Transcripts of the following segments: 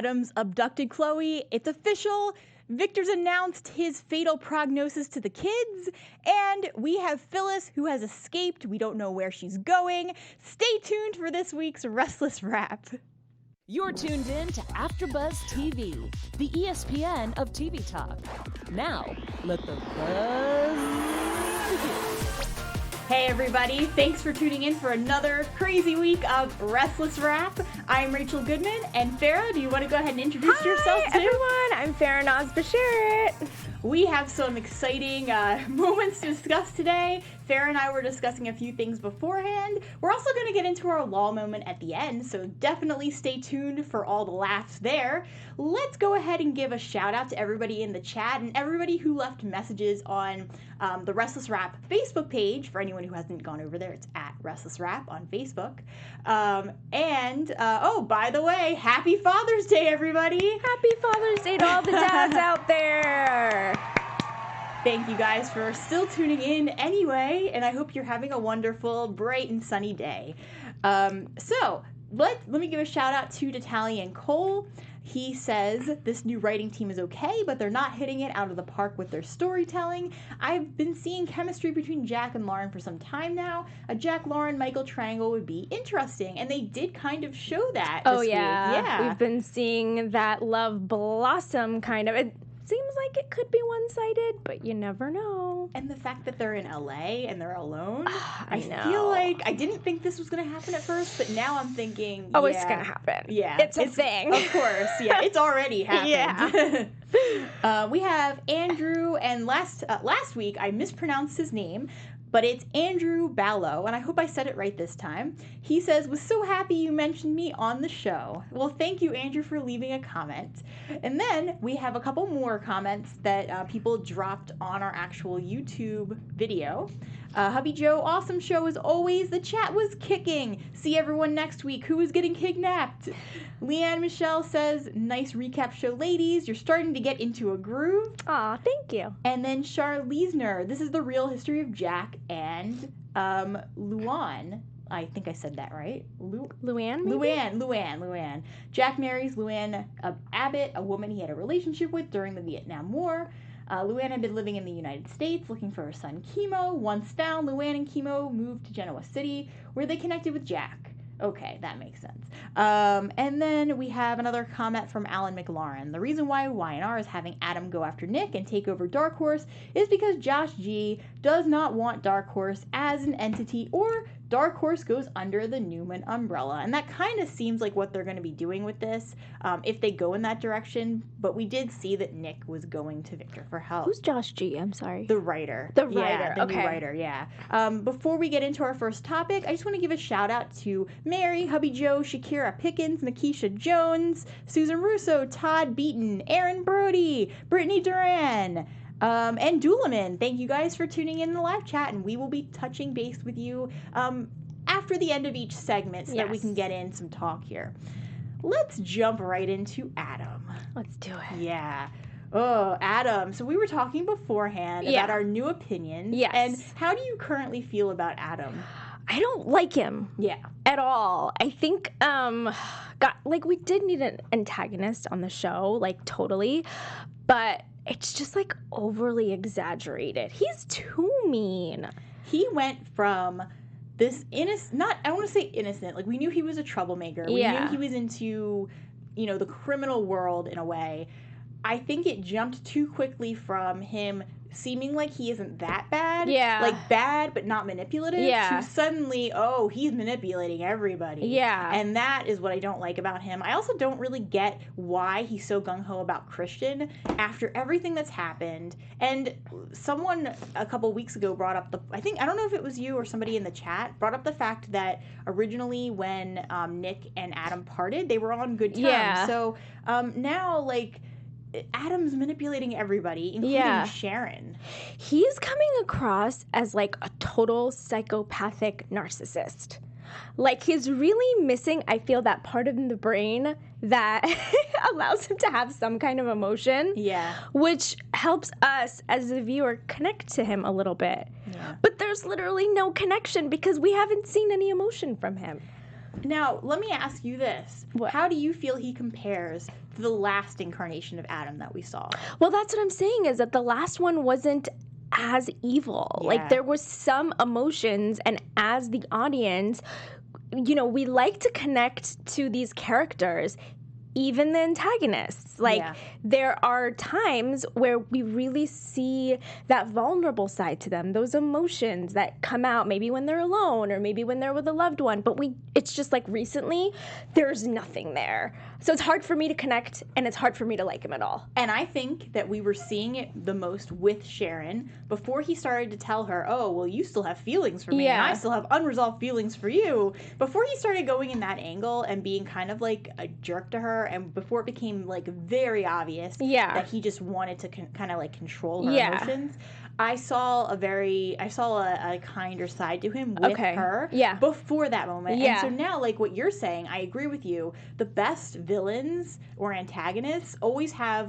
Adam's abducted Chloe. It's official. Victor's announced his fatal prognosis to the kids, and we have Phyllis, who has escaped. We don't know where she's going. Stay tuned for this week's Restless Wrap. You're tuned in to AfterBuzz TV, the ESPN of TV talk. Now, let the buzz begin. Hey everybody, thanks for tuning in for another crazy week of Restless Wrap. I'm Rachel Goodman, and Farah, do you want to go ahead and introduce yourself too? Hi everyone, I'm Farah Besharat. We have some exciting moments to discuss today. Farah and I were discussing a few things beforehand. We're also going to get into our law moment at the end, so definitely stay tuned for all the laughs there. Let's go ahead and give a shout out to everybody in the chat and everybody who left messages on the Restless Wrap Facebook page. For anyone who hasn't gone over there, it's at Restless Wrap on Facebook. Oh, by the way, happy Father's Day, everybody. Happy Father's Day to all the dads out there. Thank you guys for still tuning in anyway, and I hope you're having a wonderful, bright, and sunny day. So let me give a shout out to Natalie and Cole. He says this new writing team is okay, but they're not hitting it out of the park with their storytelling. I've been seeing chemistry between Jack and Lauren for some time now. A Jack-Lauren-Michael triangle would be interesting, and they did kind of show that this week. Yeah. We've been seeing that love blossom kind of. It seems like it could be one-sided, but you never know. And the fact that they're in LA and they're alone, I know. feel like I didn't think this was going to happen at first, but now I'm thinking, it's going to happen. Yeah. It's a thing. Of course, yeah. It's already happened. Yeah. We have Andrew, and last week I mispronounced his name, but it's Andrew Ballo, and I hope I said it right this time. He says, was so happy you mentioned me on the show. Well, thank you, Andrew, for leaving a comment. And then we have a couple more comments that people dropped on our actual YouTube video. Hubby Joe, awesome show as always. The chat was kicking. See everyone next week. Who is getting kidnapped? Leanne Michelle says, nice recap show, ladies. You're starting to get into a groove. Aw, thank you. And then Char Leesner, this is the real history of Jack and Luan. I think I said that right. Luann, maybe? Luann. Jack marries Luann Abbott, a woman he had a relationship with during the Vietnam War. Luann had been living in the United States looking for her son Chemo. Once found, Luann and Chemo moved to Genoa City, where they connected with Jack. Okay, that makes sense. And then we have another comment from Alan McLaurin. The reason why Y&R is having Adam go after Nick and take over Dark Horse is because Josh G does not want Dark Horse as an entity, or Dark Horse goes under the Newman umbrella. And that kind of seems like what they're going to be doing with this, if they go in that direction. But we did see that Nick was going to Victor for help. Who's Josh G? I'm sorry. The writer. The writer, yeah, the okay. new writer, yeah. Before we get into our first topic, I just want to give a shout out to Mary, Hubby Joe, Shakira Pickens, Nakisha Jones, Susan Russo, Todd Beaton, Aaron Brody, Brittany Duran, and Doolaman. Thank you guys for tuning in the live chat, and we will be touching base with you after the end of each segment so that we can get in some talk here. Let's jump right into Adam. Let's do it. Yeah. Oh, Adam. So we were talking beforehand about our new opinions. Yes. And how do you currently feel about Adam? I don't like him. Yeah. At all. I think, we did need an antagonist on the show, like, totally. But it's just, like, overly exaggerated. He's too mean. He went from this I want to say innocent. Like, we knew he was a troublemaker. We knew he was into, the criminal world in a way. I think it jumped too quickly from him seeming like he isn't that bad. Yeah. Like, bad but not manipulative. Yeah. To suddenly, he's manipulating everybody. Yeah. And that is what I don't like about him. I also don't really get why he's so gung-ho about Christian after everything that's happened. And someone a couple weeks ago brought up I don't know if it was you or somebody in the chat, brought up the fact that originally when Nick and Adam parted, they were on good terms. Yeah. So now, like, Adam's manipulating everybody, including Sharon. He's coming across as, like, a total psychopathic narcissist. Like, he's really missing, I feel, that part of the brain that allows him to have some kind of emotion. Yeah. Which helps us, as a viewer, connect to him a little bit. Yeah. But there's literally no connection because we haven't seen any emotion from him. Now, let me ask you this. What? How do you feel he compares to the last incarnation of Adam that we saw? Well, that's what I'm saying, is that the last one wasn't as evil. Yeah. Like, there was some emotions, and as the audience, you know, we like to connect to these characters, even the antagonists. Like, Yeah. there are times where we really see that vulnerable side to them, those emotions that come out maybe when they're alone or maybe when they're with a loved one. But it's just like recently, there's nothing there. So it's hard for me to connect, and it's hard for me to like him at all. And I think that we were seeing it the most with Sharon before he started to tell her, oh, well, you still have feelings for me, and I still have unresolved feelings for you. Before he started going in that angle and being kind of like a jerk to her, and before it became like very obvious that he just wanted to kind of like control her emotions, I saw a kinder side to him with her before that moment. And so now, like what you're saying, I agree with you. The best villains or antagonists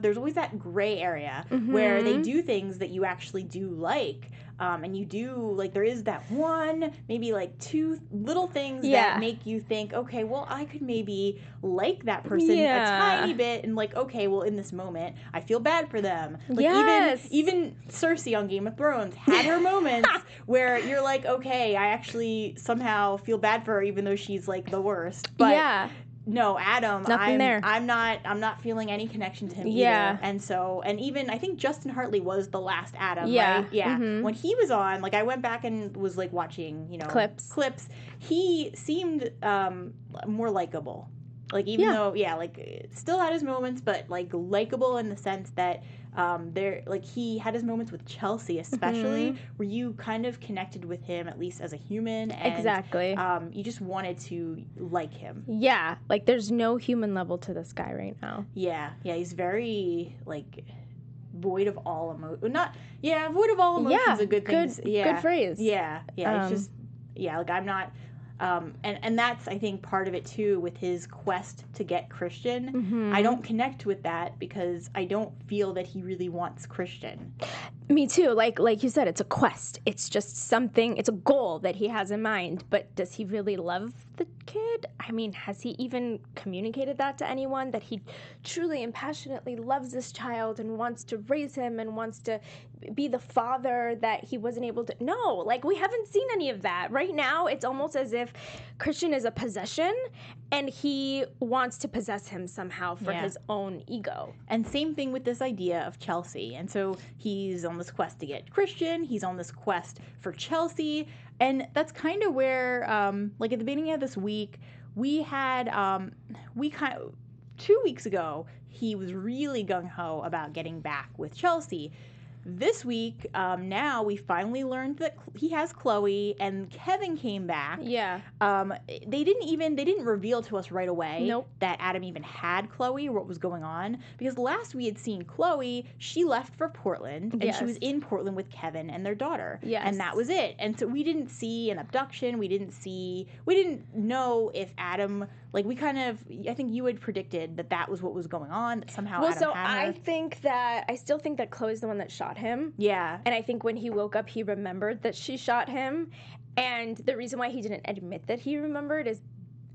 there's always that gray area where they do things that you actually do like. And you do, like, there is that one, maybe like two little things that make you think, okay, well, I could maybe like that person a tiny bit, and like, okay, well, in this moment, I feel bad for them. Like, even Cersei on Game of Thrones had her moments where you're like, okay, I actually somehow feel bad for her, even though she's like the worst. But no, Adam, I'm not feeling any connection to him either. And even I think Justin Hartley was the last Adam, right? Yeah. When he was on, like, I went back and was like watching, you know, clips. He seemed more likable. Like, even though, like, still had his moments, but like likable in the sense that he had his moments with Chelsea, especially, where you kind of connected with him, at least as a human. And, you just wanted to like him. Yeah. Like, there's no human level to this guy right now. Yeah. Yeah. He's very, like, void of all emotion. Void of all emotions is a good thing. Good phrase. Yeah. Yeah. It's just, like, I'm not. And that's, I think, part of it, too, with his quest to get Christian. I don't connect with that because I don't feel that he really wants Christian. Me too. Like you said, it's a quest. It's just something, it's a goal that he has in mind. But does he really love the kid? I mean, has he even communicated that to anyone, that he truly and passionately loves this child and wants to raise him and wants to be the father that he wasn't able to? No, like, we haven't seen any of that. Right now, it's almost as if Christian is a possession and he wants to possess him somehow for his own ego. And same thing with this idea of Chelsea. And so he's on this quest to get Christian. He's on this quest for Chelsea. And that's kind of where, like, at the beginning of this week, we had, 2 weeks ago, he was really gung-ho about getting back with Chelsea. This week, now we finally learned that he has Chloe, and Kevin came back. Yeah. They didn't reveal to us right away Nope. that Adam even had Chloe or what was going on, because last we had seen Chloe, she left for Portland, and she was in Portland with Kevin and their daughter. Yes. And that was it. And so we didn't see an abduction. We didn't know if Adam, like, I think you had predicted that was what was going on, that somehow Adam had her. I still think that Chloe's the one that shot him. Yeah. And I think when he woke up, he remembered that she shot him. And the reason why he didn't admit that he remembered is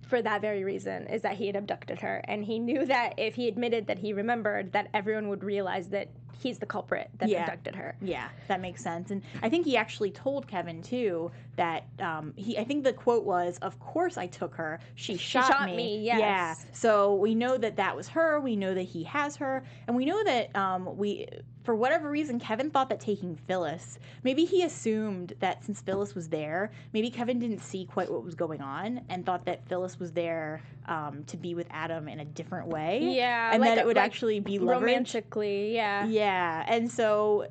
for that very reason, is that he had abducted her. And he knew that if he admitted that he remembered, that everyone would realize that he's the culprit that abducted her. Yeah, that makes sense. And I think he actually told Kevin, too, that I think the quote was, "Of course I took her. She shot me." Yes. Yeah. So we know that was her. We know that he has her. And we know that for whatever reason, Kevin thought that taking Phyllis, maybe he assumed that since Phyllis was there, maybe Kevin didn't see quite what was going on and thought that Phyllis was there to be with Adam in a different way. Yeah. And that it would actually be leverage. Romantically, yeah. Yeah. And so,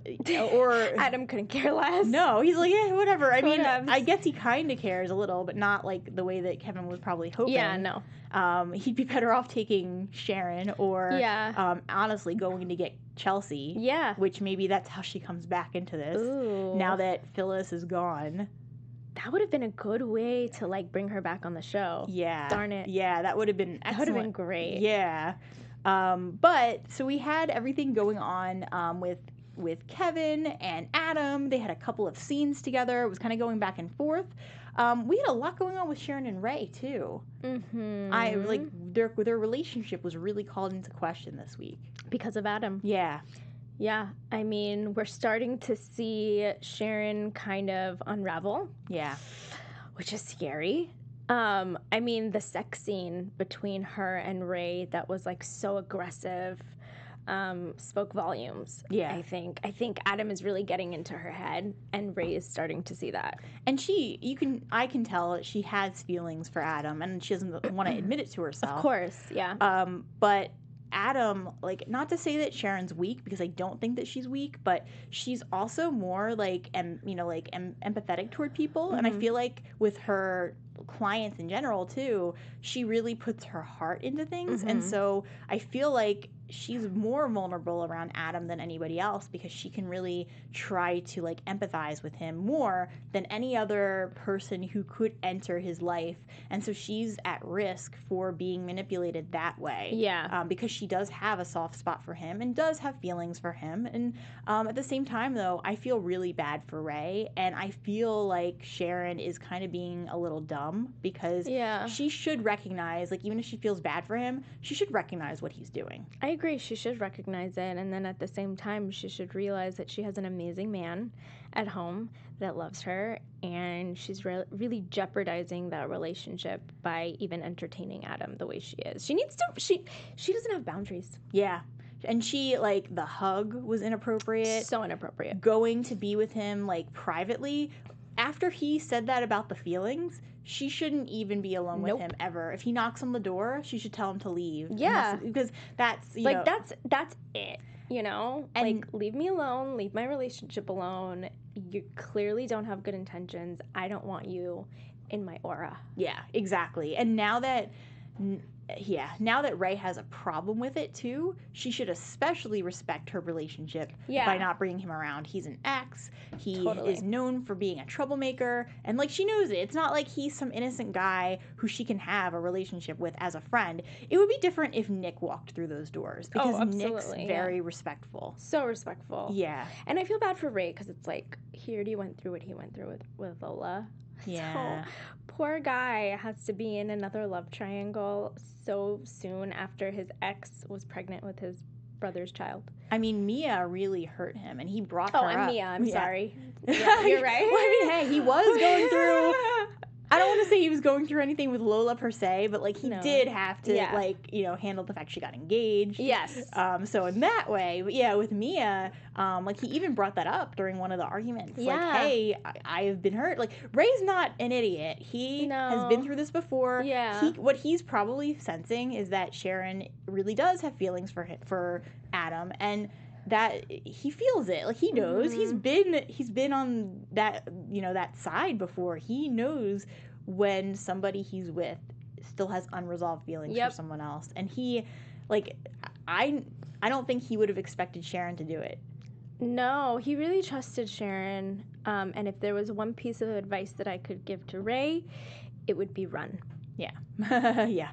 or... Adam couldn't care less. No, he's like, yeah, whatever. I mean, I guess he kind of cares a little, but not like the way that Kevin was probably hoping. Yeah, no. He'd be better off taking Sharon or, honestly, going to get Chelsea. Yeah. Which maybe that's how she comes back into this. Ooh. Now that Phyllis is gone. That would have been a good way to, like, bring her back on the show. Yeah. Darn it. Yeah, that would have been excellent. That would have been great. Yeah. But, so we had everything going on with Kevin and Adam. They had a couple of scenes together. It was kind of going back and forth. We had a lot going on with Sharon and Rey too. Their relationship was really called into question this week Because of Adam. Yeah. Yeah, I mean, we're starting to see Sharon kind of unravel. Yeah. Which is scary. I mean, the sex scene between her and Rey that was like so aggressive spoke volumes. Yeah. I think Adam is really getting into her head, and Rey is starting to see that. And I can tell that she has feelings for Adam, and she doesn't want to admit it to herself. Of course, yeah. But Adam, like, not to say that Sharon's weak, because I don't think that she's weak, but she's also more empathetic toward people. And I feel like with her clients in general too, she really puts her heart into things. And so I feel like she's more vulnerable around Adam than anybody else, because she can really try to like empathize with him more than any other person who could enter his life. And so she's at risk for being manipulated that way. Yeah. Because she does have a soft spot for him and does have feelings for him. And at the same time, though, I feel really bad for Rey, and I feel like Sharon is kind of being a little dumb, because she should recognize, like, even if she feels bad for him, she should recognize what he's doing. I agree. She should recognize it, and then at the same time, she should realize that she has an amazing man at home that loves her, and she's really jeopardizing that relationship by even entertaining Adam the way she is. She needs to. She doesn't have boundaries. Yeah. And she, like, the hug was inappropriate. So inappropriate. Going to be with him, like, privately. After he said that about the feelings, she shouldn't even be alone with him ever. If he knocks on the door, she should tell him to leave. Yeah. Because that's, you like, know. That's it, you know? And like, leave me alone. Leave my relationship alone. You clearly don't have good intentions. I don't want you in my aura. Yeah, exactly. And now that Rey has a problem with it too, she should especially respect her relationship by not bringing him around. He's an ex. He is known for being a troublemaker, and like, she knows it. It's not like he's some innocent guy who she can have a relationship with as a friend. It would be different if Nick walked through those doors, because Nick's very respectful. So respectful. Yeah. And I feel bad for Rey, because it's like, he already went through what he went through with Lola. Yeah. So, poor guy has to be in another love triangle so soon after his ex was pregnant with his brother's child. I mean, Mia really hurt him, and he brought her up. Oh, and Mia, I'm sorry. Yeah, you're right. Well, I mean, hey, he was going through... I don't want to say he was going through anything with Lola per se, but like, he did have to like, you know, handle the fact she got engaged. Yes. So in that way, but yeah, with Mia, like, he even brought that up during one of the arguments. Like, hey, I've been hurt. Like, Ray's not an idiot. He has been through this before. Yeah. What he's probably sensing is that Sharon really does have feelings for Adam, and that he feels it. Like, he knows. He's been on that, you know, that side before. He knows when somebody he's with still has unresolved feelings for someone else. And he, like, I don't think he would have expected Sharon to do it. No, he really trusted Sharon. And if there was one piece of advice that I could give to Rey, it would be run. Yeah. Yeah.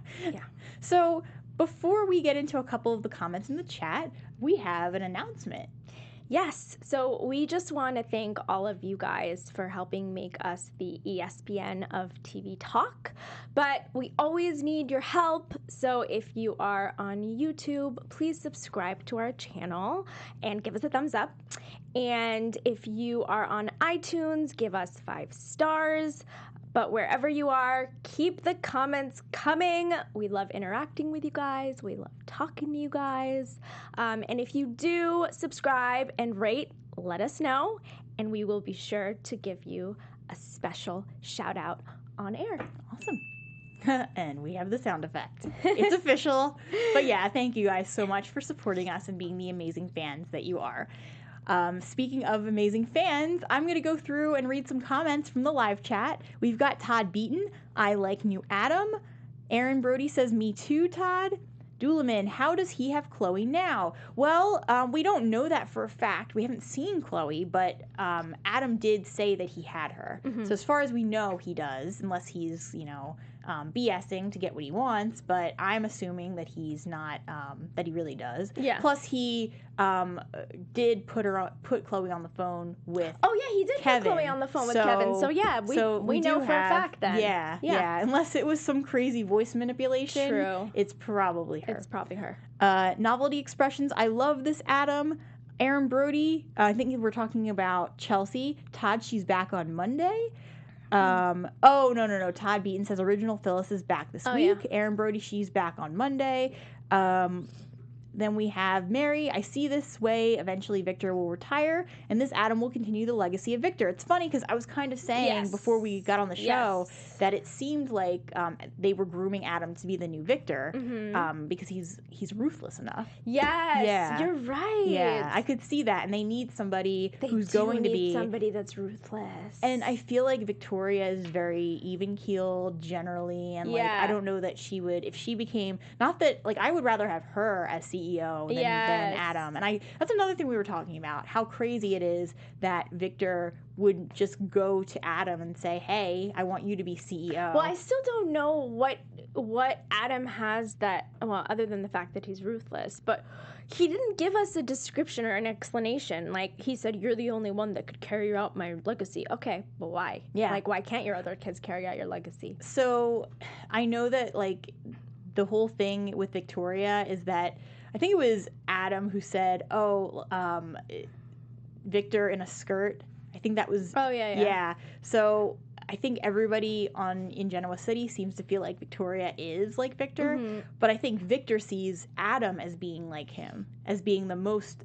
So before we get into a couple of the comments in the chat, we have an announcement. Yes, so we just want to thank all of you guys for helping make us the ESPN of TV talk, but we always need your help. So if you are on YouTube, please subscribe to our channel and give us a thumbs up. And if you are on iTunes, give us 5 stars. But wherever you are, keep the comments coming. We love interacting with you guys. We love talking to you guys. And if you do subscribe and rate, let us know, and we will be sure to give you a special shout out on air. Awesome. And we have the sound effect. It's official. But yeah, thank you guys so much for supporting us and being the amazing fans that you are. Speaking of amazing fans, I'm going to go through and read some comments from the live chat. We've got Todd Beaton. I like new Adam. Aaron Brody says, me too, Todd. Doulaman, how does he have Chloe now? Well, we don't know that for a fact. We haven't seen Chloe, but Adam did say that he had her. So as far as we know, he does, unless he's, you know, BSing to get what he wants, but I'm assuming that he's not, that he really does. Yeah. Plus, he did put Chloe on the phone with Oh, yeah, he did Kevin. put Chloe on the phone with Kevin. So, yeah, we know for a fact then. Yeah. Unless it was some crazy voice manipulation. True. It's probably her. It's probably her. Novelty expressions. I love this Adam. Aaron Brody. I think we're talking about Chelsea. Todd, she's back on Monday. No. Todd Beaton says original Phyllis is back this week. Yeah. Aaron Brody, she's back on Monday. Then we have Mary. I see this way. Eventually, Victor will retire, and this Adam will continue the legacy of Victor. It's funny because I was kind of saying before we got on the show that it seemed like they were grooming Adam to be the new Victor because he's ruthless enough. Yes, yeah. You're right. Yeah, I could see that, and they need somebody who's going to be somebody that's ruthless. And I feel like Victoria is very even-keeled generally, and I don't know that she would, if she became, not that, I would rather have her as CEO than Adam. And that's another thing we were talking about, how crazy it is that Victor would just go to Adam and say, hey, I want you to be CEO. Well, I still don't know what Adam has that, well, other than the fact that he's ruthless, but he didn't give us a description or an explanation. He said, you're the only one that could carry out my legacy. Okay, but why? Yeah. Why can't your other kids carry out your legacy? So I know that, the whole thing with Victoria is that I think it was Adam who said, Victor in a skirt. I think that was... Oh, yeah. Yeah. So I think everybody in Genoa City seems to feel like Victoria is like Victor, but I think Victor sees Adam as being like him, as being the most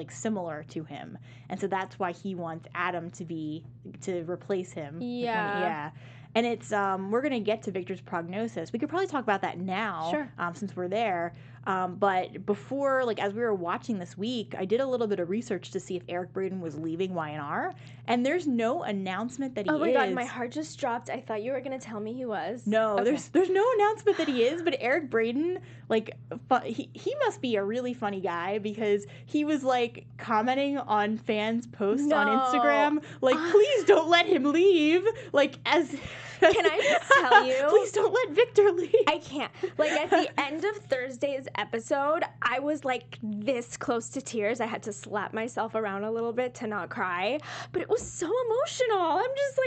similar to him, and so that's why he wants Adam to replace him. Yeah. And it's we're gonna get to Victor's prognosis. We could probably talk about that now, sure. Since we're there. But before, as we were watching this week, I did a little bit of research to see if Eric Braeden was leaving Y&R, and there's no announcement that he is. Oh my God, my heart just dropped. I thought you were gonna tell me he was. No, okay. there's no announcement that he is, but Eric Braeden, he must be a really funny guy because he was commenting on fans' posts on Instagram, please don't let him leave, Can I just tell you? Please don't let Victor leave. I can't. At the end of Thursday's episode, I was this close to tears. I had to slap myself around a little bit to not cry. But it was so emotional. I'm just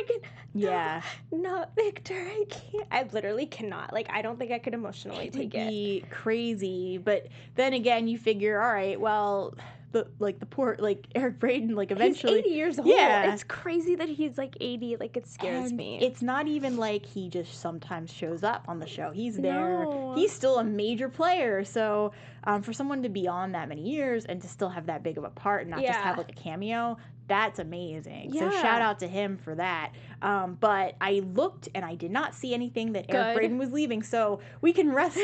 no, Victor, I can't. I literally cannot. I don't think I could emotionally take it. It would be crazy. But then again, you figure, all right, well... the poor Eric Braeden eventually he's 80 years old. Yeah, it's crazy that he's 80. It scares me. It's not even he just sometimes shows up on the show. He's there. No. He's still a major player. So for someone to be on that many years and to still have that big of a part and not just have a cameo, that's amazing. Yeah. So shout out to him for that. But I looked and I did not see anything that Eric Braeden was leaving. So we can rest.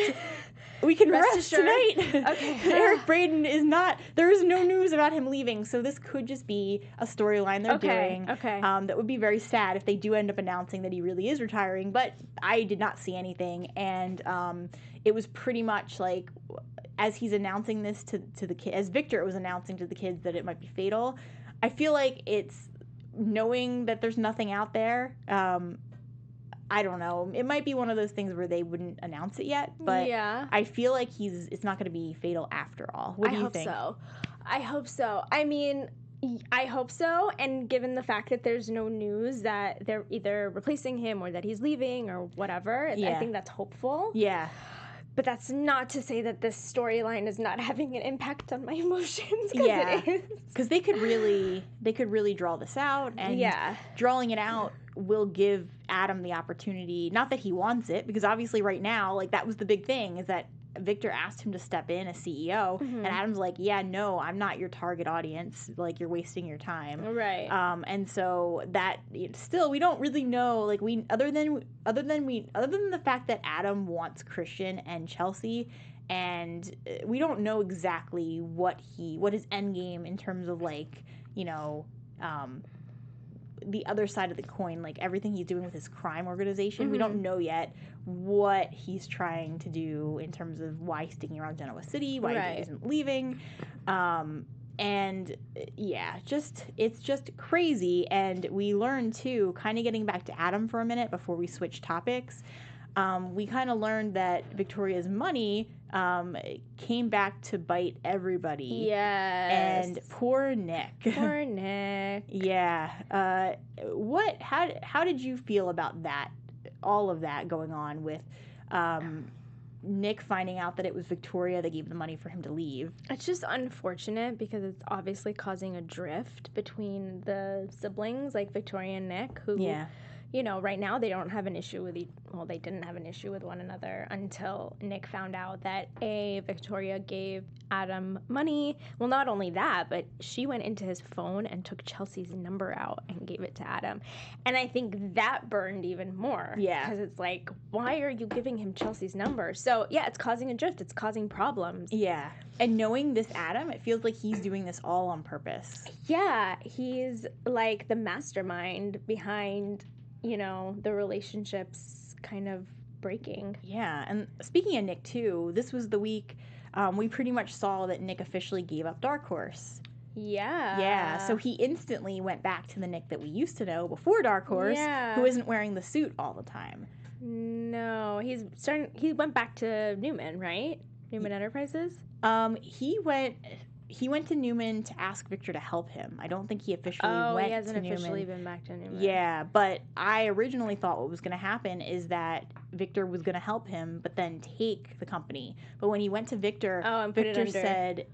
We can rest tonight. Okay. Eric Braeden is not. There is no news about him leaving, so this could just be a storyline they're doing. Okay. That would be very sad if they do end up announcing that he really is retiring. But I did not see anything, and it was pretty much as he's announcing this to the kid, as Victor was announcing to the kids that it might be fatal. I feel like it's knowing that there's nothing out there. I don't know. It might be one of those things where they wouldn't announce it yet, but I feel like it's not going to be fatal after all. What do you think? I hope so. I mean, I hope so. And given the fact that there's no news that they're either replacing him or that he's leaving or whatever, I think that's hopeful. Yeah. But that's not to say that this storyline is not having an impact on my emotions. Yeah, it is. Because they could really draw this out, and drawing it out will give Adam the opportunity. Not that he wants it, because obviously right now, that was the big thing, is that Victor asked him to step in as CEO, and Adam's like, yeah, no, I'm not your target audience. You're wasting your time. Right. And so that still, we don't really know. Other than the fact that Adam wants Christian and Chelsea, and we don't know exactly what his end game in terms of the other side of the coin, everything he's doing with his crime organization. We don't know yet what he's trying to do in terms of why he's sticking around Genoa City, why he isn't leaving. And it's just crazy. And we learned too, kind of getting back to Adam for a minute before we switch topics. we kind of learned that Victoria's money came back to bite everybody. Yes. And poor Nick. Poor Nick. Yeah. How did you feel about that? All of that going on with Nick finding out that it was Victoria that gave the money for him to leave. It's just unfortunate because it's obviously causing a drift between the siblings, like Victoria and Nick, who, you know, right now they don't have an issue with they didn't have an issue with one another until Nick found out that Victoria gave Adam money. Well, not only that, but she went into his phone and took Chelsea's number out and gave it to Adam. And I think that burned even more. Yeah. Because it's like, why are you giving him Chelsea's number? So, yeah, it's causing a drift. It's causing problems. Yeah. And knowing this Adam, it feels like he's doing this all on purpose. Yeah. He's like the mastermind behind, you know, the relationships kind of breaking. Yeah. And speaking of Nick, too, this was the week we pretty much saw that Nick officially gave up Dark Horse. Yeah. Yeah. So he instantly went back to the Nick that we used to know before Dark Horse, who isn't wearing the suit all the time. No. He went back to Newman, right? Newman Enterprises? He went to Newman to ask Victor to help him. I don't think he officially went to Newman. Oh, he hasn't officially been back to Newman. Yeah, but I originally thought what was going to happen is that Victor was going to help him, but then take the company. But when he went to Victor, Victor said,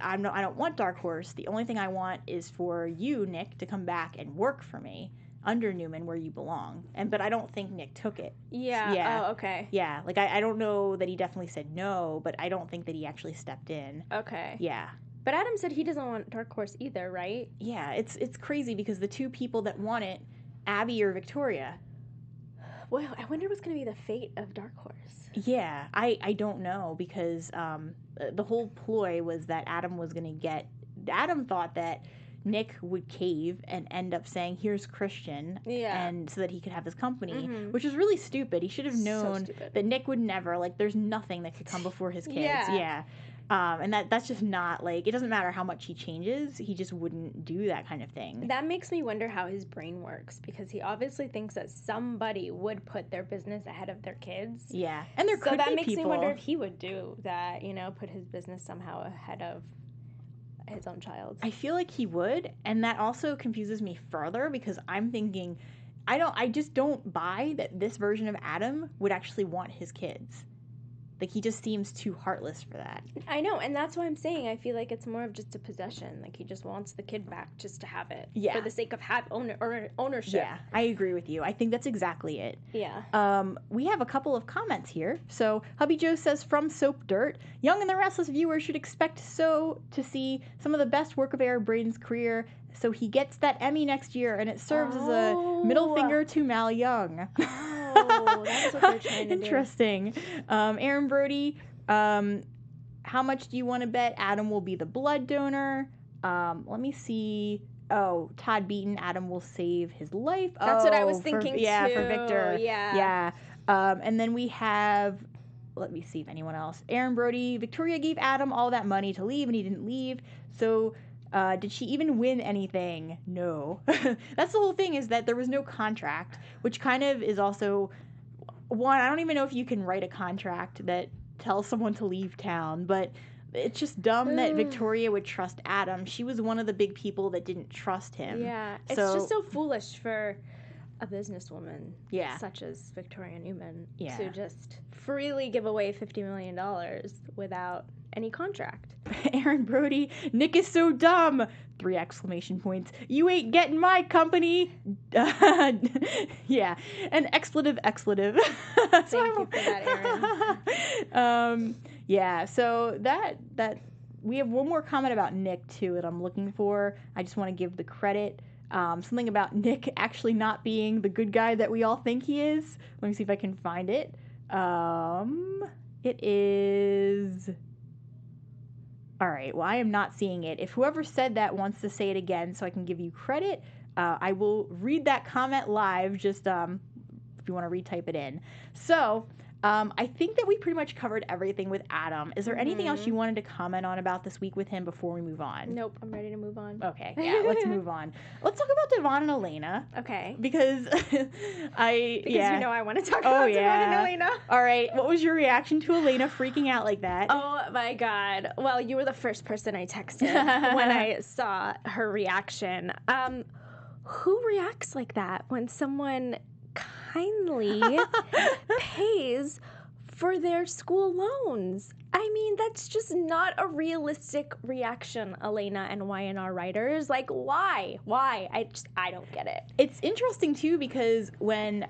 I don't want Dark Horse. The only thing I want is for you, Nick, to come back and work for me under Newman where you belong. But I don't think Nick took it. Yeah. Oh, okay. Yeah. Like, I don't know that he definitely said no, but I don't think that he actually stepped in. Okay. Yeah. But Adam said he doesn't want Dark Horse either, right? Yeah, it's crazy because the two people that want it, Abby or Victoria. Well, I wonder what's going to be the fate of Dark Horse. Yeah, I don't know because the whole ploy was that Adam was going to get... Adam thought that Nick would cave and end up saying, here's Christian, and so that he could have his company, which is really stupid. He should have known that Nick would never, like, there's nothing that could come before his kids. Yeah. And that's just not, like, it doesn't matter how much he changes, he just wouldn't do that kind of thing. That makes me wonder how his brain works, because he obviously thinks that somebody would put their business ahead of their kids. Yeah, and there could be people. So that makes me wonder if he would do that, you know, put his business somehow ahead of his own child. I feel like he would, and that also confuses me further, because I'm thinking, I just don't buy that this version of Adam would actually want his kids. Like, he just seems too heartless for that. I know, and that's why I'm saying I feel like it's more of just a possession. Like, he just wants the kid back just to have it. Yeah. For the sake of ownership. Yeah, I agree with you. I think that's exactly it. Yeah. We have a couple of comments here. So, Hubby Joe says, from Soap Dirt, Young and the Restless viewer should expect to see some of the best work of Aaron Braden's career, so he gets that Emmy next year, and it serves as a middle finger to Mal Young. Oh, that's what they're trying to Interesting. Aaron Brody, how much do you want to bet Adam will be the blood donor? Let me see. Oh, Todd Beaton, Adam will save his life. That's what I was thinking, Yeah, too. for Victor. Yeah. And then we have, let me see if anyone else. Aaron Brody, Victoria gave Adam all that money to leave, and he didn't leave. So... did she even win anything? No. That's the whole thing, is that there was no contract, which kind of is also one. I don't even know if you can write a contract that tells someone to leave town, but it's just dumb that Victoria would trust Adam. She was one of the big people that didn't trust him. Yeah. It's just so foolish for a businesswoman such as Victoria Newman to just freely give away $50 million without any contract. Aaron Brody, Nick is so dumb! 3 exclamation points. You ain't getting my company! Yeah, an expletive. Thank you for that, Aaron. Yeah, so that we have one more comment about Nick, too, that I'm looking for. I just want to give the credit. Something about Nick actually not being the good guy that we all think he is. Let me see if I can find it. It is... All right, well, I am not seeing it. If whoever said that wants to say it again so I can give you credit, I will read that comment live, just if you want to retype it in. So, I think that we pretty much covered everything with Adam. Is there anything else you wanted to comment on about this week with him before we move on? Nope, I'm ready to move on. Okay, yeah, let's move on. Let's talk about Devon and Elena. Okay. Because you know I want to talk about Devon and Elena. All right, what was your reaction to Elena freaking out like that? Oh my God. Well, you were the first person I texted when I saw her reaction. Who reacts like that when someone kindly pays for their school loans? I mean, that's just not a realistic reaction, Elena and YNR writers. Like, why? Why? I don't get it. It's interesting, too, because when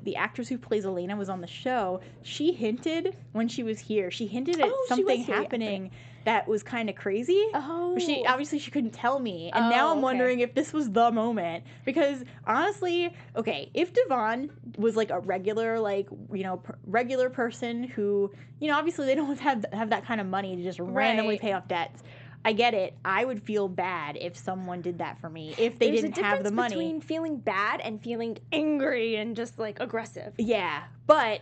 the actress who plays Elena was on the show, she hinted when she was here, she hinted at something happening that was kind of crazy. Oh. She couldn't tell me. And now I'm wondering if this was the moment. Because, honestly, okay, if Devon was, like, a regular, like, you know, regular person who, you know, obviously they don't have that kind of money to just randomly pay off debts. I get it. I would feel bad if someone did that for me, if they didn't have the money. There's a difference between feeling bad and feeling angry and just, like, aggressive. Yeah. But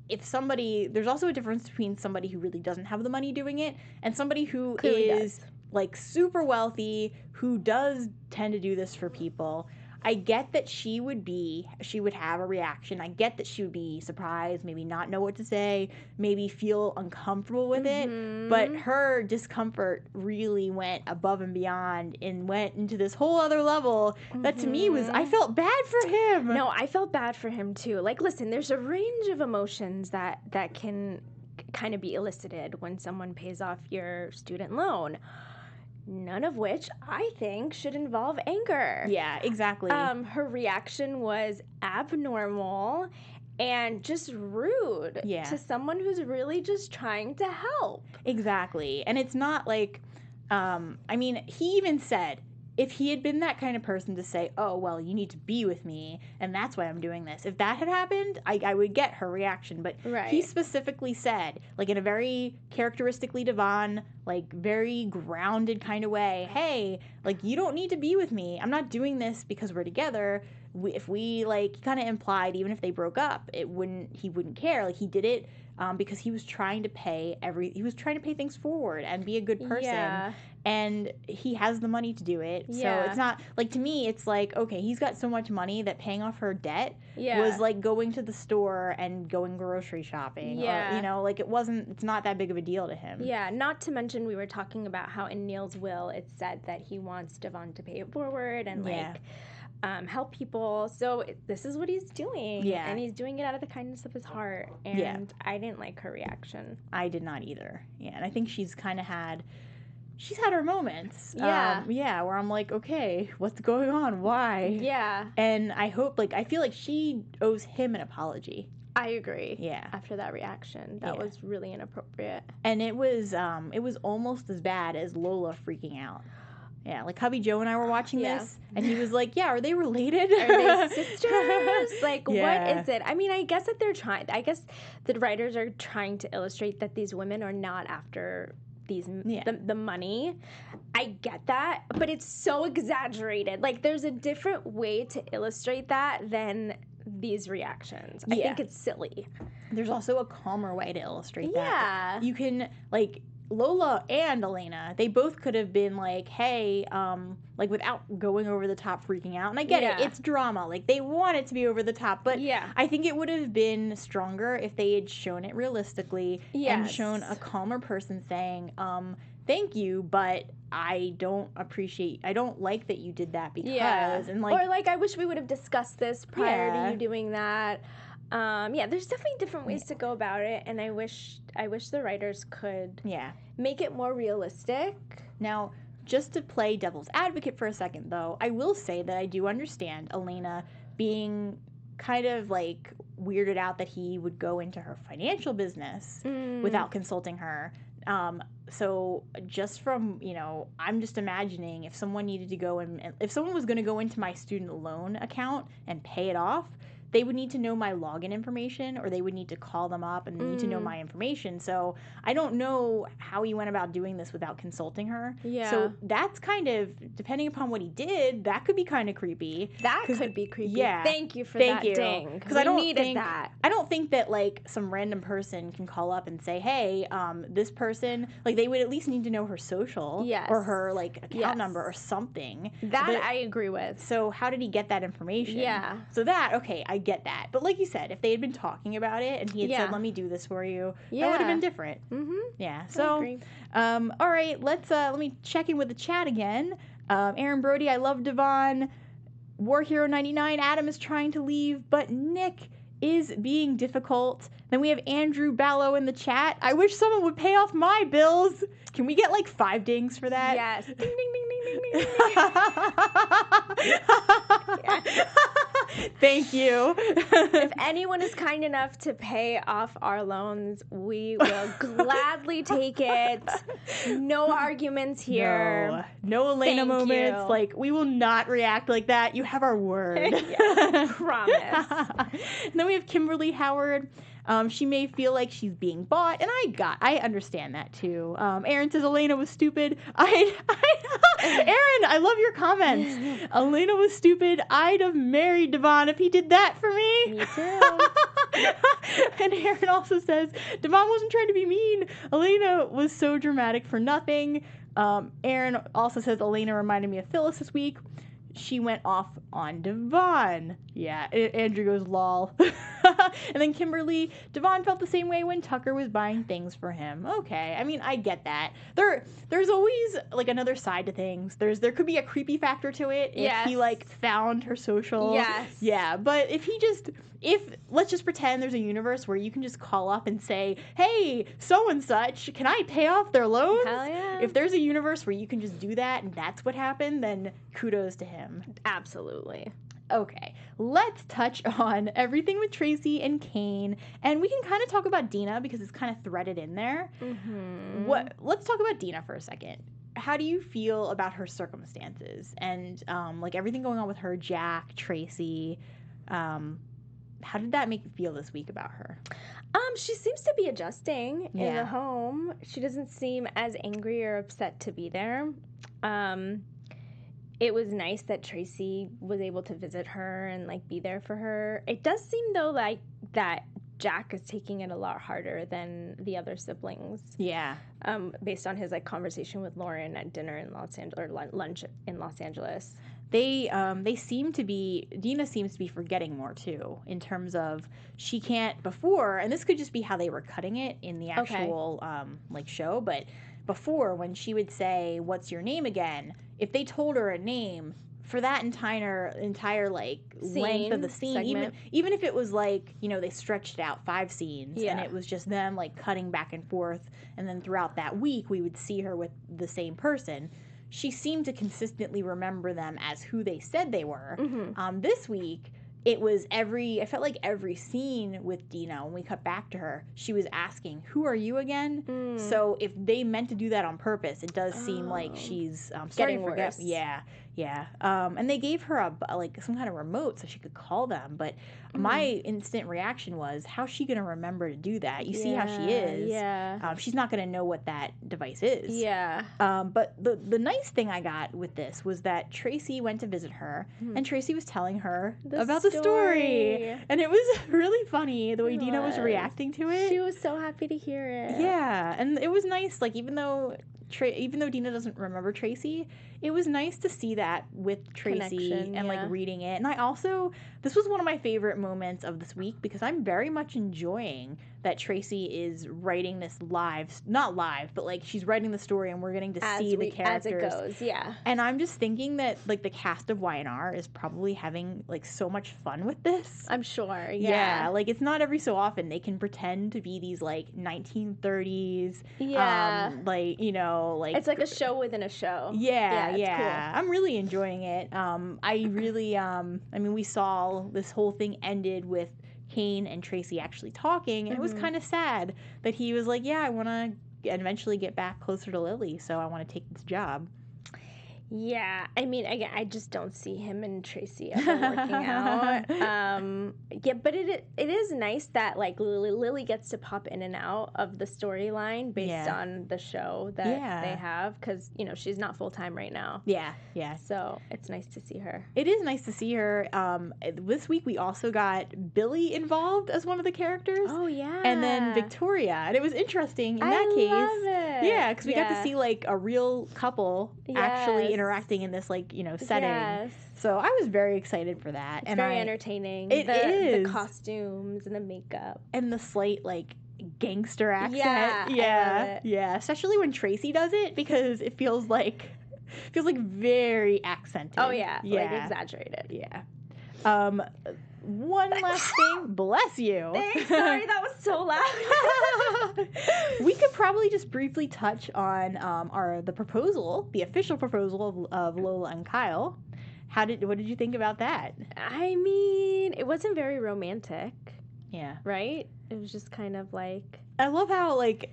if somebody, there's also a difference between somebody who really doesn't have the money doing it and somebody who is like super wealthy, who does tend to do this for people. I get that she would have a reaction. I get that she would be surprised, maybe not know what to say, maybe feel uncomfortable with it. But her discomfort really went above and beyond and went into this whole other level that to me was, I felt bad for him. No, I felt bad for him too. Like, listen, there's a range of emotions that can kind of be elicited when someone pays off your student loan. None of which I think should involve anger. Yeah, exactly. Her reaction was abnormal and just rude to someone who's really just trying to help. Exactly. And it's not like, I mean, he even said, if he had been that kind of person to say, oh, well, you need to be with me, and that's why I'm doing this. If that had happened, I would get her reaction. But he specifically said, like in a very characteristically Devon, like very grounded kind of way, hey, like you don't need to be with me. I'm not doing this because we're together. If we like kind of implied, even if they broke up, he wouldn't care. Like he did it because he was trying to pay things forward and be a good person. Yeah. And he has the money to do it. Yeah. So it's not, like, to me, it's like, okay, he's got so much money that paying off her debt was like going to the store and going grocery shopping. Yeah. Or, you know, like it's not that big of a deal to him. Yeah, not to mention we were talking about how in Neil's will it said that he wants Devon to pay it forward and, help people. So this is what he's doing. Yeah. And he's doing it out of the kindness of his heart. And I didn't like her reaction. I did not either. Yeah, and I think she's had her moments. Yeah. Where I'm like, okay, what's going on? Why? Yeah. And I feel like she owes him an apology. I agree. Yeah. After that reaction, that was really inappropriate. And it was almost as bad as Lola freaking out. Yeah, like hubby Joe and I were watching this, and he was like, yeah, are they related? Are they sisters? Like, what is it? I mean, I guess that the writers are trying to illustrate that these women are not after the money. I get that, but it's so exaggerated. Like, there's a different way to illustrate that than these reactions. I think it's silly. There's also a calmer way to illustrate that. You can, like, Lola and Elena, they both could have been like, hey, like without going over the top freaking out. And I get it, it's drama. Like they want it to be over the top. But I think it would have been stronger if they had shown it realistically and shown a calmer person saying, thank you, but I don't like that you did that because and like, or like I wish we would have discussed this prior to you doing that. There's definitely different ways to go about it, and I wish the writers could make it more realistic. Now, just to play devil's advocate for a second, though, I will say that I do understand Elena being kind of like weirded out that he would go into her financial business without consulting her. So just from, I'm just imagining if someone needed to go if someone was going to go into my student loan account and pay it off, they would need to know my login information, or they would need to call them up and need to know my information. So I don't know how he went about doing this without consulting her. Yeah. So that's kind of, depending upon what he did, that could be kind of creepy. That could be creepy. Yeah. Thank you for Thank that you. ding. Because I don't needed think that. I don't think that like some random person can call up and say, hey, this person, like they would at least need to know her social, Yes. or her like account Yes. number or something. That But- I agree with. so how did he get that information? Yeah. So that, okay, I get that. But like you said, if they had been talking about it and he had Yeah. said, let me do this for you, that Yeah. would have been different. Mm-hmm. Yeah. I So, agree. all right, let me check in with the chat again. Aaron Brody, I love Devon. War Hero 99, Adam is trying to leave, but Nick is being difficult. Then we have Andrew Ballo in the chat. I wish someone would pay off my bills. Can we get like 5 dings for that? Yes. Ding, ding, ding, ding, ding, ding, ding. Thank you. If anyone is kind enough to pay off our loans, we will gladly take it. No arguments here. No Elena Thank moments. you. Like, we will not react like that. You have our word. Yes, promise. And then we have Kimberly Howard. She may feel like she's being bought, and I understand that too. Aaron says Elena was stupid. Aaron, I love your comments. Elena was stupid. I'd have married Devon if he did that for me. Me too. And Aaron also says Devon wasn't trying to be mean. Elena was so dramatic for nothing. Aaron also says Elena reminded me of Phyllis this week. She went off on Devon. Yeah, Andrew goes lol. And then Kimberly, Devon felt the same way when Tucker was buying things for him. Okay, I mean, I get that. There's always like another side to things. There could be a creepy factor to it if Yes. he like found her social. Yes. Yeah, but if let's just pretend there's a universe where you can just call up and say, hey, so and such, can I pay off their loans? Hell yeah. If there's a universe where you can just do that and that's what happened, then kudos to him. Absolutely. Okay, let's touch on everything with Tracy and Cain, and we can kind of talk about Dina because it's kind of threaded in there. Mm-hmm. Let's talk about Dina for a second. How do you feel about her circumstances and like everything going on with her, Jack, Tracy? How did that make you feel this week about her? She seems to be adjusting in Yeah. the home. She doesn't seem as angry or upset to be there. It was nice that Tracy was able to visit her and like be there for her. It does seem though like that Jack is taking it a lot harder than the other siblings. Yeah. Based on his like conversation with Lauren at dinner in Los Angeles or lunch in Los Angeles. They seem to be, Dina seems to be forgetting more too, in terms of she can't before, and this could just be how they were cutting it in the actual like show, but before when she would say, what's your name again? If they told her a name for that entire like length of the scene, even if it was like, you know, they stretched it out 5 scenes and it was just them like cutting back and forth, and then throughout that week we would see her with the same person. She seemed to consistently remember them as who they said they were. Mm-hmm. This week, I felt like every scene with Dina, when we cut back to her, she was asking, who are you again? So if they meant to do that on purpose, it does seem like she's starting to forget. Worse. Yeah. And they gave her like some kind of remote so she could call them. But my instant reaction was, how's she going to remember to do that? You see how she is. Yeah. She's not going to know what that device is. Yeah. But the nice thing I got with this was that Tracy went to visit her, and Tracy was telling her about the story. And it was really funny the way Dina was reacting to it. She was so happy to hear it. Yeah, and it was nice, like, even though Dina doesn't remember Tracy, it was nice to see that with Tracy and like reading it. And this was one of my favorite moments of this week because I'm very much enjoying that Tracy is writing this not live, but like she's writing the story and we're getting to see the characters. As it goes, yeah. And I'm just thinking that like the cast of Y&R is probably having like so much fun with this. I'm sure, Yeah, like it's not every so often they can pretend to be these like 1930s. Yeah. Like, you know, like it's like a show within a show. Yeah. Cool. I'm really enjoying it. I really, I mean, we saw this whole thing ended with Cain and Tracy actually talking, and it was kind of sad that he was like, yeah, I want to eventually get back closer to Lily, so I want to take this job. Yeah, I mean, again, I just don't see him and Tracy ever working out. Yeah, but it is nice that like Lily gets to pop in and out of the storyline based on the show that they have, because she's not full time right now. Yeah. So it's nice to see her. It is nice to see her. This week we also got Billy involved as one of the characters. Oh yeah, and then Victoria, and it was interesting in that case. Love it. Yeah, because we got to see like a real couple actually interacting in this like setting. Yes. So I was very excited for that. It's very entertaining. It is. The costumes and the makeup and the slight like gangster accent. Yeah, I love it. Yeah. Especially when Tracy does it, because it feels like very accented. Oh yeah, like exaggerated. Yeah. One last thing. Bless you. Thanks. Sorry, that was so loud. We could probably just briefly touch on the official proposal of Lola and Kyle. What did you think about that? I mean, it wasn't very romantic. Yeah. Right? It was just kind of like... I love how, like,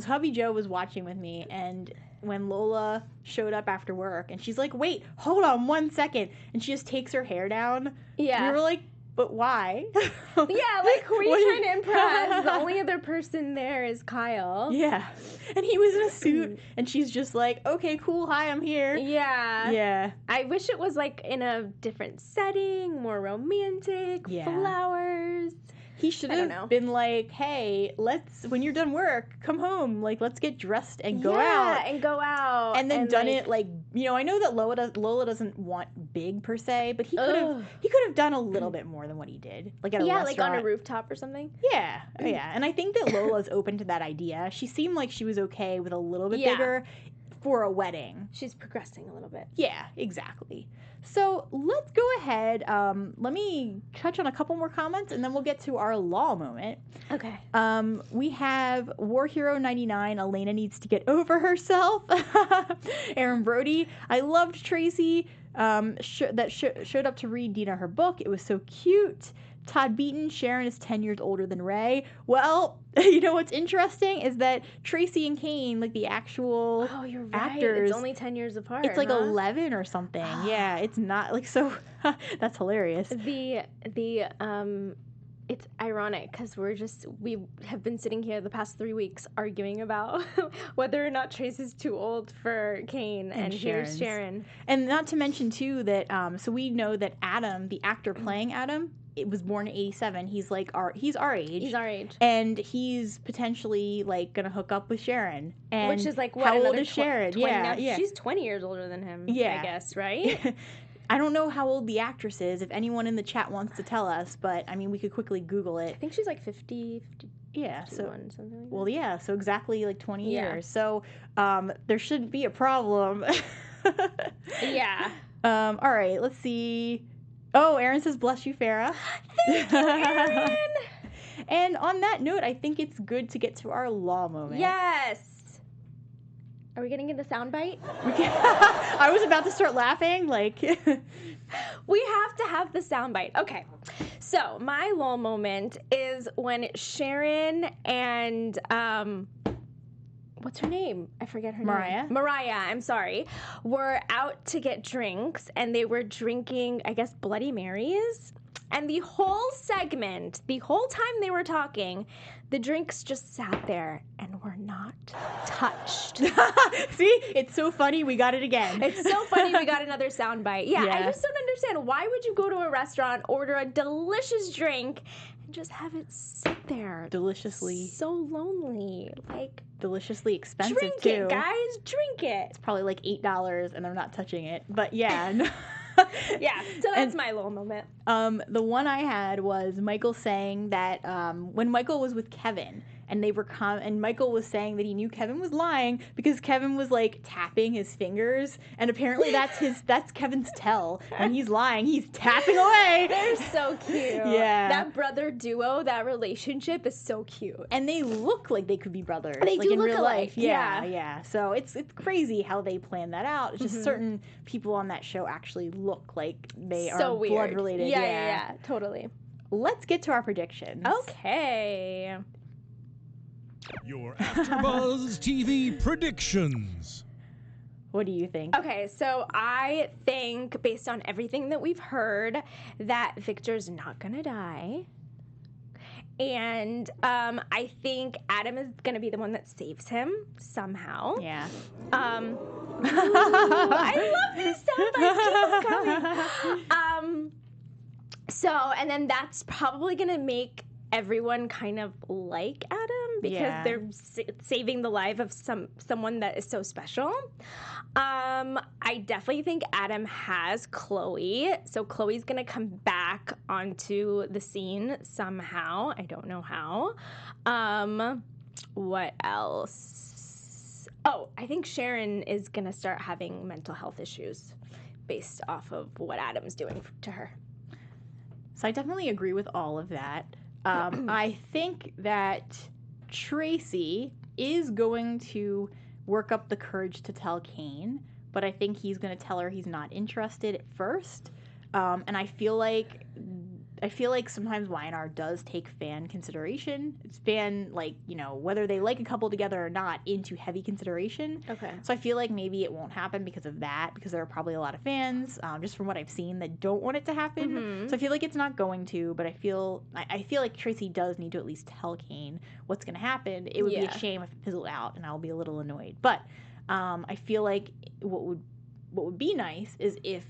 hubby Joe was watching with me, and when Lola showed up after work, and she's like, wait, hold on 1 second, and she just takes her hair down. Yeah. We were like, but why? Yeah, like, who are you trying to impress? The only other person there is Kyle. Yeah. And he was in a suit, and she's just like, okay, cool, hi, I'm here. Yeah. Yeah. I wish it was, like, in a different setting, more romantic, flowers. He should have been like, hey, when you're done work, come home. Like, let's get dressed and go out. Yeah, and go out. And then done it, like, I know that Lola doesn't want big, per se, but he could have done a little bit more than what he did. Like, at a restaurant. Yeah, like on a rooftop or something. Yeah. Yeah. And I think that Lola's open to that idea. She seemed like she was okay with a little bit bigger for a wedding. She's progressing a little bit. Yeah, exactly. So let's go ahead. Let me touch on a couple more comments, and then we'll get to our law moment. Okay. We have War Hero 99. Elena needs to get over herself. Aaron Brody. I loved Tracy showed up to read Dina her book. It was so cute. Todd Beaton, Sharon is 10 years older than Rey. Well, you know what's interesting is that Tracy and Cain, like the actual actors, it's only 10 years apart. It's like 11 or something. Yeah, it's not like so. That's hilarious. It's ironic because we have been sitting here the past 3 weeks arguing about whether or not Tracy's too old for Cain, and here's Sharon. And not to mention too that so we know that Adam, the actor playing Adam, it was born in 87. He's like he's our age. He's our age. And he's potentially like gonna hook up with Sharon. And which is like what, how old is Sharon? 20, yeah. She's 20 years older than him. Yeah. I guess, right? I don't know how old the actress is. If anyone in the chat wants to tell us, but I mean, we could quickly Google it. I think she's like 50. Yeah. 51, So something like that. Well, yeah. So exactly like 20 years. So there shouldn't be a problem. Yeah. All right. Let's see. Oh, Aaron says, bless you, Farah. Thank you, Aaron. And on that note, I think it's good to get to our law moment. Yes. Are we getting into soundbite? I was about to start laughing. Like, we have to have the soundbite. Okay. So my law moment is when Sharon and what's her name? I forget her name. Mariah, I'm sorry. Were out to get drinks, and they were drinking, I guess, Bloody Marys. And the whole segment, the whole time they were talking, the drinks just sat there and were not touched. See? It's so funny. We got it again. It's so funny we got another soundbite. Yeah, I just don't understand. Why would you go to a restaurant, order a delicious drink, and just have it sit there? Deliciously. So lonely. Like, deliciously expensive, drink too. Drink it, guys. Drink it. It's probably like $8, and they're not touching it. But yeah. Yeah, so that's my little moment. The one I had was Michael saying that when Michael was with Kevin, and they were and Michael was saying that he knew Kevin was lying because Kevin was like tapping his fingers, and apparently that's Kevin's tell when he's lying. He's tapping away. They're so cute. Yeah, that brother duo, that relationship is so cute, and they look like they could be brothers. They like do in look real alike. life. Yeah. So it's crazy how they plan that out. It's just certain people on that show actually look like they are blood related. Yeah, totally. Let's get to our predictions. Okay. Your AfterBuzz TV predictions. What do you think? Okay, so I think, based on everything that we've heard, that Victor's not gonna die. And I think Adam is gonna be the one that saves him somehow. Yeah. I love this soundbite. Keep going. And then that's probably gonna make everyone kind of like Adam because they're saving the life of someone that is so special. I definitely think Adam has Chloe, so Chloe's gonna come back onto the scene somehow. I don't know how. What else? Oh, I think Sharon is gonna start having mental health issues based off of what Adam's doing to her. So I definitely agree with all of that. I think that Tracy is going to work up the courage to tell Cain, but I think he's going to tell her he's not interested at first. And I feel like sometimes Y&R does take fan consideration. It's fan, whether they like a couple together or not, into heavy consideration. Okay. So I feel like maybe it won't happen because of that, because there are probably a lot of fans, just from what I've seen, that don't want it to happen. Mm-hmm. So I feel like it's not going to, but I feel like Tracy does need to at least tell Cain what's going to happen. It would be a shame if it fizzled out, and I'll be a little annoyed. But I feel like what would be nice is if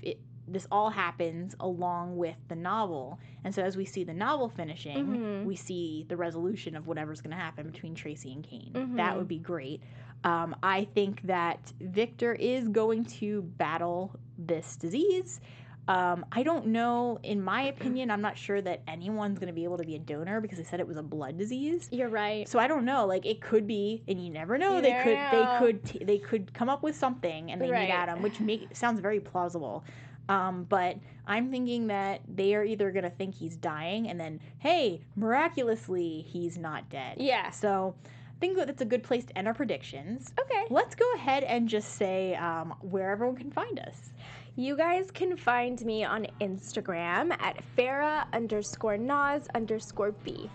this all happens along with the novel. And so as we see the novel finishing, we see the resolution of whatever's going to happen between Tracy and Cain. That would be great. I think that Victor is going to battle this disease. I don't know. In my opinion, I'm not sure that anyone's going to be able to be a donor because they said it was a blood disease. You're right. So I don't know. Like, it could be, and you never know. They could come up with something, and they need Adam, which sounds very plausible. But I'm thinking that they are either going to think he's dying and then, hey, miraculously, he's not dead. Yeah. So I think that's a good place to end our predictions. Okay. Let's go ahead and just say where everyone can find us. You guys can find me on Instagram at Farah_Naz_B.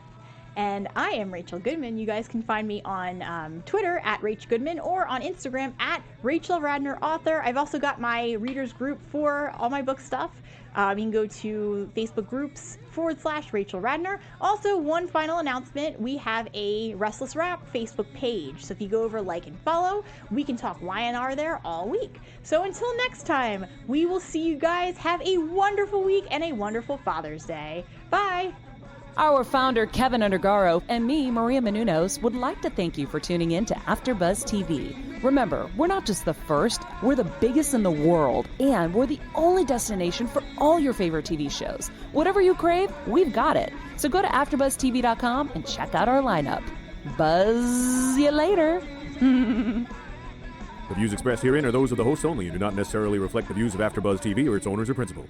And I am Rachel Goodman. You guys can find me on Twitter at Rach Goodman or on Instagram at Rachel Radner Author. I've also got my readers group for all my book stuff. You can go to Facebook groups /Rachel Radner. Also, one final announcement, we have a Restless Wrap Facebook page. So if you go over, like, and follow, we can talk Y&R there all week. So until next time, we will see you guys. Have a wonderful week and a wonderful Father's Day. Bye! Our founder, Kevin Undergaro, and me, Maria Menounos, would like to thank you for tuning in to AfterBuzz TV. Remember, we're not just the first, we're the biggest in the world, and we're the only destination for all your favorite TV shows. Whatever you crave, we've got it. So go to AfterBuzzTV.com and check out our lineup. Buzz you later. The views expressed herein are those of the hosts only and do not necessarily reflect the views of AfterBuzz TV or its owners or principals.